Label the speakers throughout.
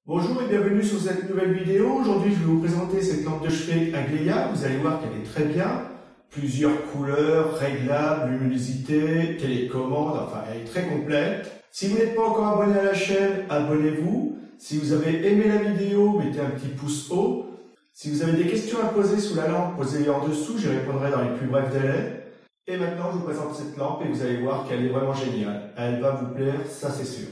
Speaker 1: Bonjour et bienvenue sur cette nouvelle vidéo. Aujourd'hui, je vais vous présenter cette lampe de chevet Agleia. Vous allez voir qu'elle est très bien. Plusieurs couleurs, réglables, luminosité, télécommande, enfin elle est très complète. Si vous n'êtes pas encore abonné à la chaîne, abonnez-vous. Si vous avez aimé la vidéo, mettez un petit pouce haut. Si vous avez des questions à poser sous la lampe, posez-les en dessous, j'y répondrai dans les plus brefs délais. Et maintenant, je vous présente cette lampe et vous allez voir qu'elle est vraiment géniale. Elle va vous plaire, ça c'est sûr.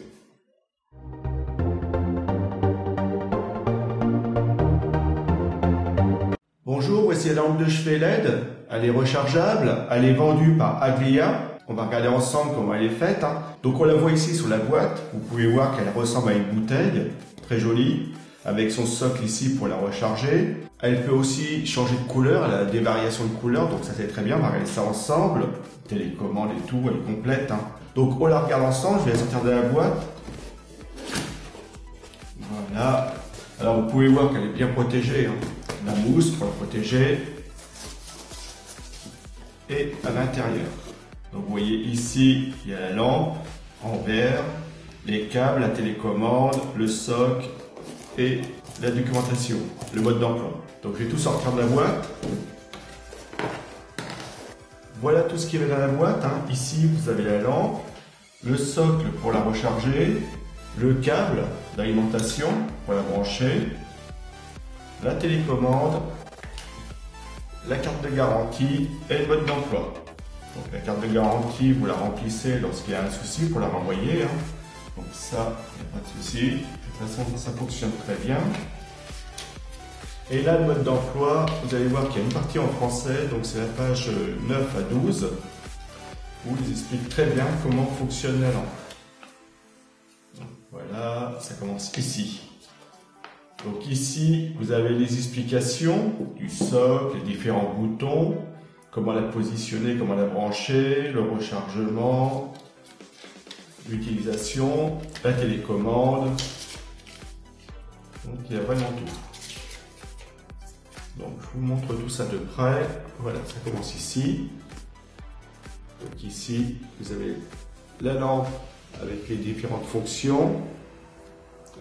Speaker 1: Bonjour, voici la lampe de chevet LED. Elle est rechargeable, elle est vendue par Agleia. On va regarder ensemble comment elle est faite. Donc on la voit ici sur la boîte. Vous pouvez voir qu'elle ressemble à une bouteille, très jolie, avec son socle ici pour la recharger. Elle peut aussi changer de couleur, elle a des variations de couleurs, donc ça c'est très bien. On va regarder ça ensemble. Télécommande et tout, elle est complète. Donc on la regarde ensemble, je vais la sortir de la boîte. Voilà. Alors vous pouvez voir qu'elle est bien protégée. La mousse pour la protéger. Et à l'intérieur. Donc vous voyez ici, il y a la lampe en verre, les câbles, la télécommande, le socle et la documentation, le mode d'emploi. Donc je vais tout sortir de la boîte. Voilà tout ce qu'il y avait dans la boîte. Ici vous avez la lampe, le socle pour la recharger, le câble d'alimentation pour la brancher, la télécommande, la carte de garantie et le mode d'emploi. Donc la carte de garantie, vous la remplissez lorsqu'il y a un souci pour la renvoyer. Donc ça, il n'y a pas de souci. De toute façon, ça fonctionne très bien. Et là, le mode d'emploi, vous allez voir qu'il y a une partie en français, donc c'est la page 9 à 12, où ils expliquent très bien comment fonctionne la lampe. Donc, voilà, ça commence ici. Donc ici, vous avez les explications du socle, les différents boutons, comment la positionner, comment la brancher, le rechargement, l'utilisation, la télécommande. Donc il y a vraiment tout. Donc je vous montre tout ça de près. Voilà, ça commence ici. Donc ici, vous avez la lampe avec les différentes fonctions.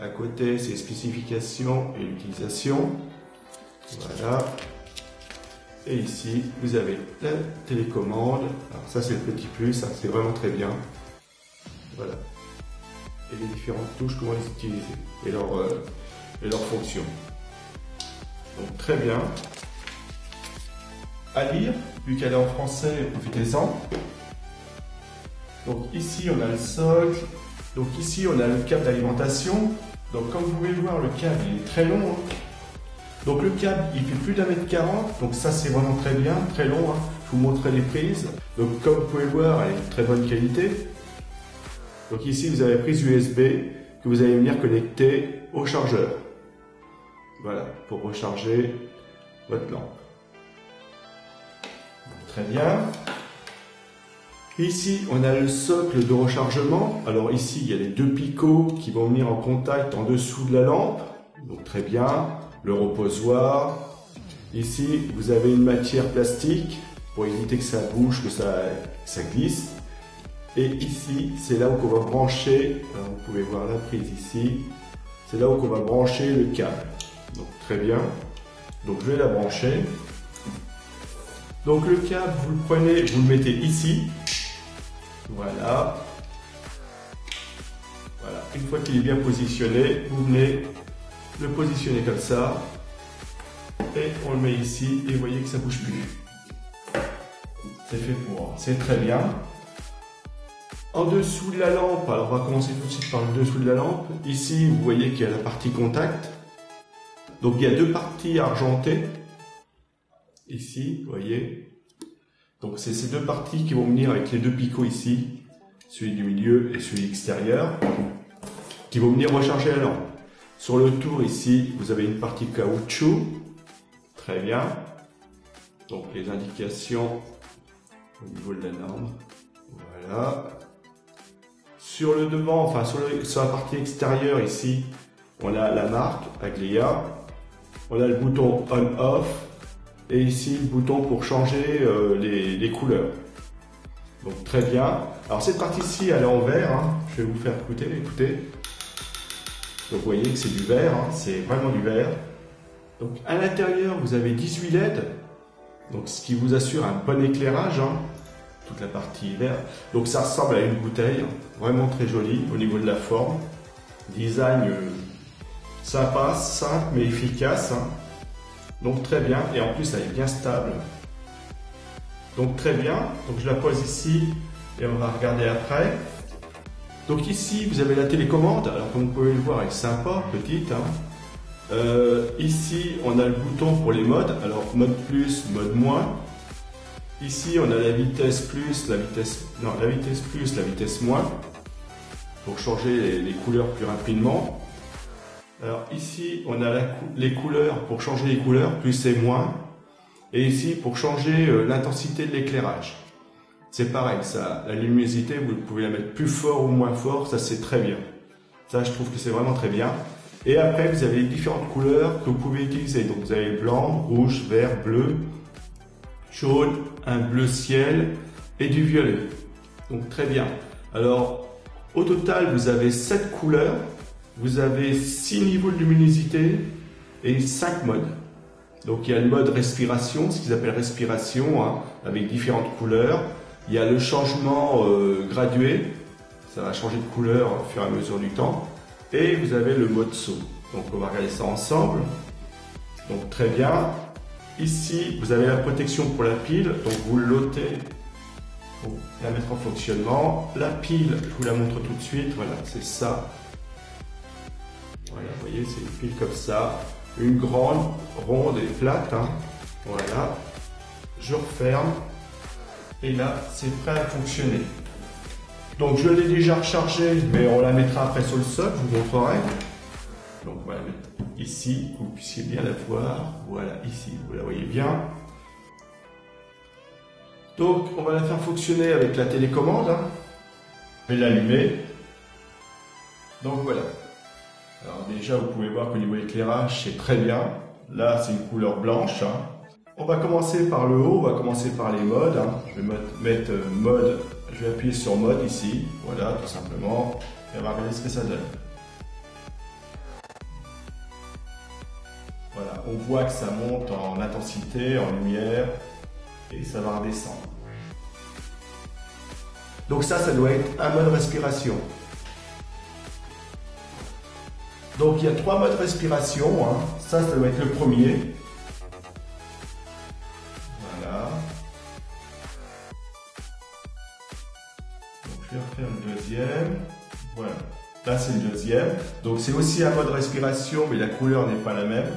Speaker 1: À côté, c'est les spécifications et l'utilisation. Voilà. Et ici, vous avez la télécommande. Alors ça, c'est le petit plus, ça, c'est vraiment très bien. Voilà. Et les différentes touches, comment les utiliser. Et leurs fonctions. Donc très bien. À lire, vu qu'elle est en français, profitez-en. Donc ici, on a le socle. Donc ici, on a le câble d'alimentation. Donc comme vous pouvez voir, le câble il est très long. Donc le câble, il fait plus d'1,40 m. Donc ça, c'est vraiment très bien, très long. Je vous montrerai les prises. Donc comme vous pouvez voir, elle est de très bonne qualité. Donc ici, vous avez la prise USB que vous allez venir connecter au chargeur. Voilà, pour recharger votre lampe. Donc, très bien. Ici, on a le socle de rechargement. Alors ici, il y a les deux picots qui vont venir en contact en dessous de la lampe. Donc très bien. Le reposoir. Ici, vous avez une matière plastique pour éviter que ça bouge, que ça glisse. Et ici, c'est là où on va brancher, alors vous pouvez voir la prise ici, c'est là où on va brancher le câble. Donc très bien. Donc je vais la brancher. Donc le câble, vous le prenez, vous le mettez ici. Voilà. Voilà. Une fois qu'il est bien positionné, vous venez le positionner comme ça. Et on le met ici et vous voyez que ça ne bouge plus. C'est fait pour. C'est très bien. En dessous de la lampe, alors on va commencer tout de suite par le dessous de la lampe. Ici, vous voyez qu'il y a la partie contact. Donc il y a deux parties argentées. Ici, vous voyez. Donc c'est ces deux parties qui vont venir avec les deux picots ici, celui du milieu et celui extérieur, qui vont venir recharger la lampe. Sur le tour ici, vous avez une partie caoutchouc, très bien. Donc les indications au niveau de la lampe, voilà. Sur le devant, enfin sur la partie extérieure ici, on a la marque Agleia, on a le bouton on-off. Et ici, le bouton pour changer les couleurs. Donc très bien. Alors cette partie-ci, elle est en vert. Je vais vous faire écouter. Donc vous voyez que c'est du vert, hein, c'est vraiment du vert. Donc à l'intérieur, vous avez 18 LED, donc ce qui vous assure un bon éclairage, hein, toute la partie verte. Donc ça ressemble à une bouteille, vraiment très jolie au niveau de la forme. Design sympa, simple mais efficace. Hein. Donc très bien, et en plus elle est bien stable. Donc très bien, donc je la pose ici et on va regarder après. Donc ici vous avez la télécommande, alors comme vous pouvez le voir elle est sympa, petite. Hein. Ici on a le bouton pour les modes, alors mode plus, mode moins. Ici on a la vitesse plus, la vitesse plus, la vitesse moins, pour changer les couleurs plus rapidement. Alors ici on a les couleurs, pour changer les couleurs, plus et moins. Et ici pour changer l'intensité de l'éclairage. C'est pareil, ça, la luminosité, vous pouvez la mettre plus fort ou moins fort, ça c'est très bien. Ça je trouve que c'est vraiment très bien. Et après vous avez les différentes couleurs que vous pouvez utiliser. Donc vous avez le blanc, rouge, vert, bleu, jaune, un bleu ciel et du violet. Donc très bien. Alors au total vous avez 7 couleurs, vous avez 6 niveaux de luminosité et 5 modes. Donc il y a le mode respiration, ce qu'ils appellent respiration, hein, avec différentes couleurs. Il y a le changement gradué, ça va changer de couleur au fur et à mesure du temps. Et vous avez le mode saut. Donc on va regarder ça ensemble. Donc très bien. Ici vous avez la protection pour la pile, donc vous l'ôtez pour la mettre en fonctionnement. La pile, je vous la montre tout de suite, voilà, c'est ça. Voilà, vous voyez, c'est une pile comme ça. Une grande, ronde et plate. Hein. Voilà. Je referme. Et là, c'est prêt à fonctionner. Donc, je l'ai déjà rechargée, mais on la mettra après sur le sol, je vous montrerai. Donc, on va la mettre ici, que vous puissiez bien la voir. Voilà, ici, vous la voyez bien. Donc, on va la faire fonctionner avec la télécommande. Hein. Je vais l'allumer. Donc, voilà. Alors déjà, vous pouvez voir qu'au niveau éclairage, c'est très bien. Là, c'est une couleur blanche. Hein. On va commencer par le haut, on va commencer par les modes. Hein. Je vais mettre mode, je vais appuyer sur mode ici. Voilà, tout simplement. Et on va regarder ce que ça donne. Voilà, on voit que ça monte en intensité, en lumière, et ça va redescendre. Donc ça doit être un mode respiration. Donc il y a 3 modes respiration, hein. Ça doit être le premier. Voilà. Donc je vais refaire le deuxième. Voilà. Là c'est le deuxième. Donc c'est aussi un mode respiration, mais la couleur n'est pas la même.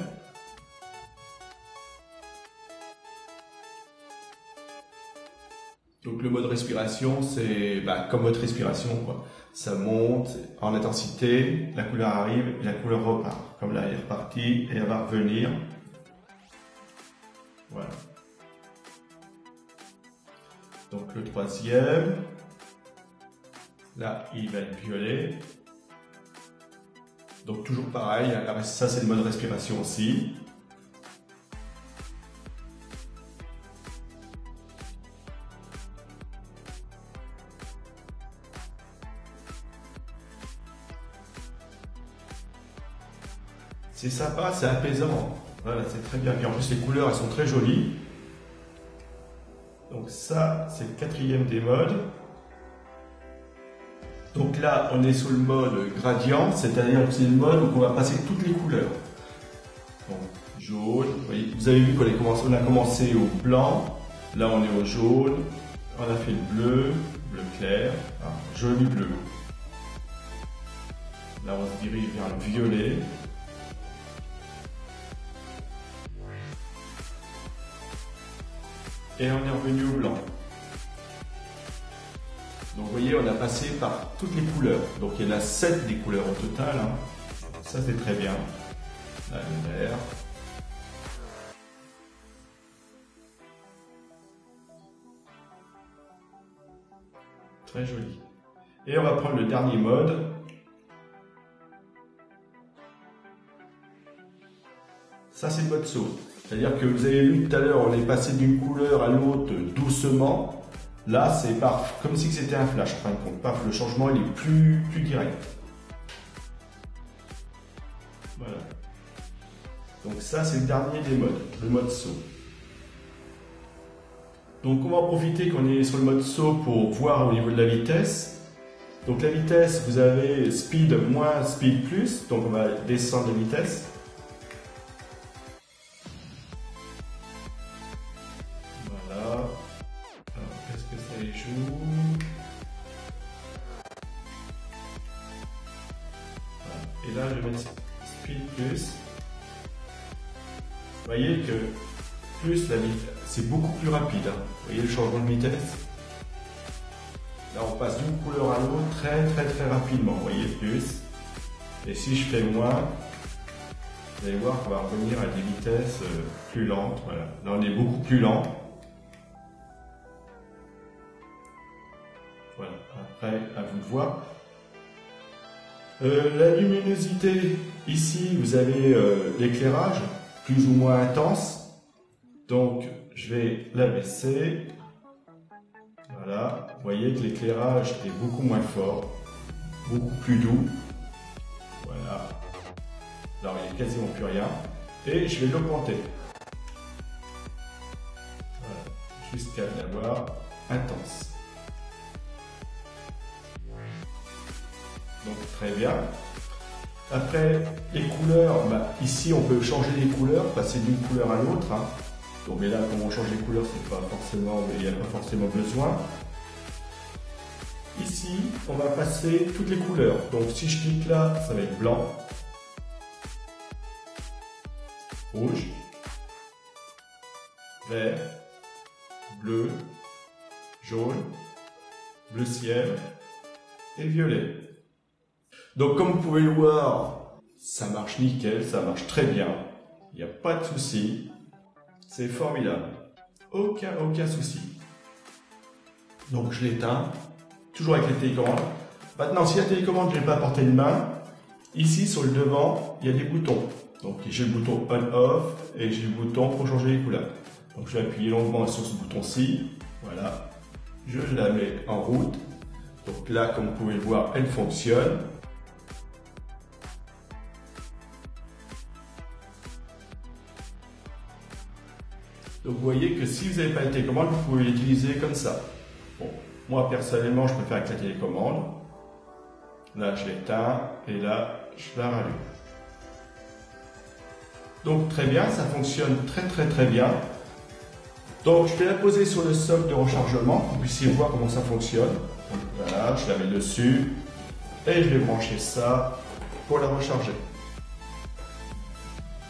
Speaker 1: Donc le mode respiration, c'est comme mode respiration, quoi. Ça monte en intensité, la couleur arrive et la couleur repart. Comme là, elle est repartie et elle va revenir. Voilà. Donc le troisième, là, il va être violet. Donc toujours pareil, ça c'est le mode respiration aussi. C'est sympa, c'est apaisant. Voilà, c'est très bien. Et en plus, les couleurs, elles sont très jolies. Donc ça, c'est le 4e des modes. Donc là, on est sous le mode gradient, c'est-à-dire que c'est le mode où on va passer toutes les couleurs. Donc, jaune, vous avez vu qu'on a commencé au blanc. Là, on est au jaune. On a fait le bleu, bleu clair, joli bleu. Là, on se dirige vers le violet. Et on est revenu au blanc. Donc vous voyez, on a passé par toutes les couleurs. Donc il y en a 7 des couleurs au total. Hein. Ça c'est très bien. Là, le vert. Très joli. Et on va prendre le dernier mode. Ça c'est le mode saut. C'est-à-dire que vous avez vu tout à l'heure, on est passé d'une couleur à l'autre doucement. Là, c'est comme si c'était un flash. En fin de compte, paf, le changement il est plus direct. Voilà. Donc ça, c'est le dernier des modes, le mode saut. Donc on va en profiter qu'on est sur le mode saut pour voir au niveau de la vitesse. Donc la vitesse, vous avez speed moins speed plus, donc on va descendre la vitesse. Voilà. Alors qu'est-ce que ça les joue? Voilà. Et là je vais mettre speed plus. Vous voyez que plus la vitesse, c'est beaucoup plus rapide. Hein. Vous voyez le changement de vitesse? Là, on passe d'une couleur à l'autre très rapidement. Vous voyez, plus. Et si je fais moins, vous allez voir qu'on va revenir à des vitesses plus lentes. Voilà. Là, on est beaucoup plus lent. Voilà. Après, à vous de voir. La luminosité, ici, vous avez l'éclairage, plus ou moins intense. Donc, je vais la baisser. Voilà, vous voyez que l'éclairage est beaucoup moins fort, beaucoup plus doux. Voilà. Alors il n'y a quasiment plus rien. Et je vais l'augmenter. Voilà. Jusqu'à l'avoir intense. Donc très bien. Après, les couleurs, ici on peut changer les couleurs, passer d'une couleur à l'autre. Hein. Donc, mais là, comme on change les couleurs, c'est pas forcément, il n'y a pas forcément besoin. Ici, on va passer toutes les couleurs. Donc, si je clique là, ça va être blanc, rouge, vert, bleu, jaune, bleu ciel et violet. Donc, comme vous pouvez le voir, ça marche nickel, ça marche très bien. Il n'y a pas de souci. C'est formidable. Aucun souci. Donc je l'éteins. Toujours avec la télécommande. Maintenant, si la télécommande, je ne l'ai pas à portée de main, ici sur le devant, il y a des boutons. Donc j'ai le bouton on-off et j'ai le bouton pour changer les couleurs. Donc je vais appuyer longuement sur ce bouton-ci. Voilà. Je la mets en route. Donc là, comme vous pouvez le voir, elle fonctionne. Donc vous voyez que si vous n'avez pas la télécommande, vous pouvez l'utiliser comme ça. Bon, moi personnellement, je préfère avec la télécommande. Là, je l'éteins et là, je la rallume. Donc très bien, ça fonctionne très bien. Donc je vais la poser sur le socle de rechargement pour que vous puissiez voir comment ça fonctionne. Donc, voilà, je la mets dessus et je vais brancher ça pour la recharger.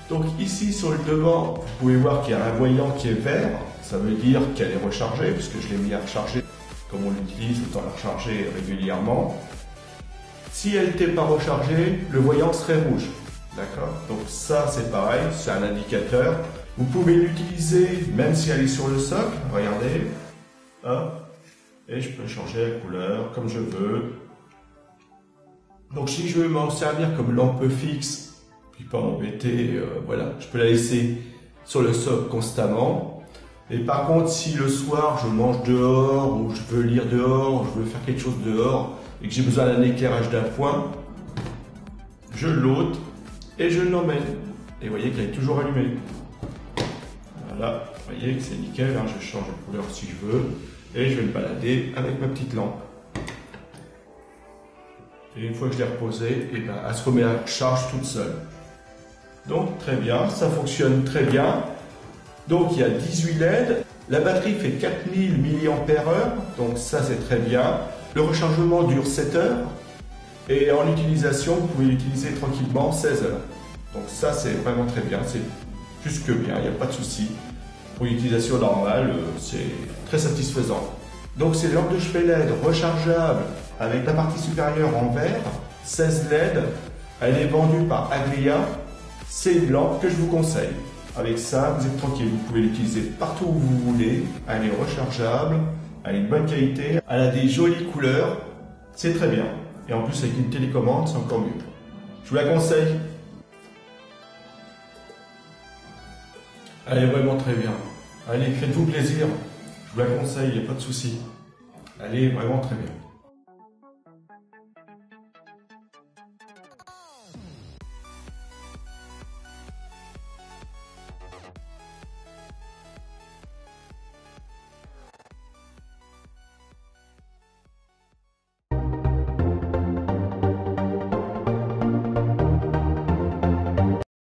Speaker 1: Donc ici sur le devant, vous pouvez voir qu'il y a un voyant qui est vert, ça veut dire qu'elle est rechargée, puisque je l'ai mis à recharger comme on l'utilise, autant la recharger régulièrement. Si elle n'était pas rechargée, le voyant serait rouge. D'accord? Donc ça c'est pareil, c'est un indicateur. Vous pouvez l'utiliser même si elle est sur le socle, regardez. Hop. Et je peux changer la couleur comme je veux. Donc si je veux m'en servir comme lampe fixe, puis pas m'embêter, voilà, je peux la laisser sur le socle constamment. Et par contre, si le soir je mange dehors, ou je veux lire dehors, ou je veux faire quelque chose dehors, et que j'ai besoin d'un éclairage d'appoint, je l'ôte et je l'emmène. Et vous voyez qu'elle est toujours allumée. Voilà, vous voyez que c'est nickel, hein, je change de couleur si je veux, et je vais me balader avec ma petite lampe. Et une fois que je l'ai reposée, et ben, elle se remet à charge toute seule. Donc très bien, ça fonctionne très bien. Donc il y a 18 LED, la batterie fait 4000 mAh, donc ça c'est très bien. Le rechargement dure 7 heures et en utilisation, vous pouvez l'utiliser tranquillement 16 heures. Donc ça c'est vraiment très bien, c'est plus que bien, il n'y a pas de souci. Pour l'utilisation normale, c'est très satisfaisant. Donc c'est une lampe de chevet LED rechargeable avec la partie supérieure en verre, 16 LED, elle est vendue par Aglia. C'est une lampe que je vous conseille. Avec ça, vous êtes tranquille, vous pouvez l'utiliser partout où vous voulez. Elle est rechargeable, elle est de bonne qualité, elle a des jolies couleurs, c'est très bien. Et en plus avec une télécommande, c'est encore mieux. Je vous la conseille. Elle est vraiment très bien. Allez, faites-vous plaisir. Je vous la conseille, il n'y a pas de souci. Elle est vraiment très bien.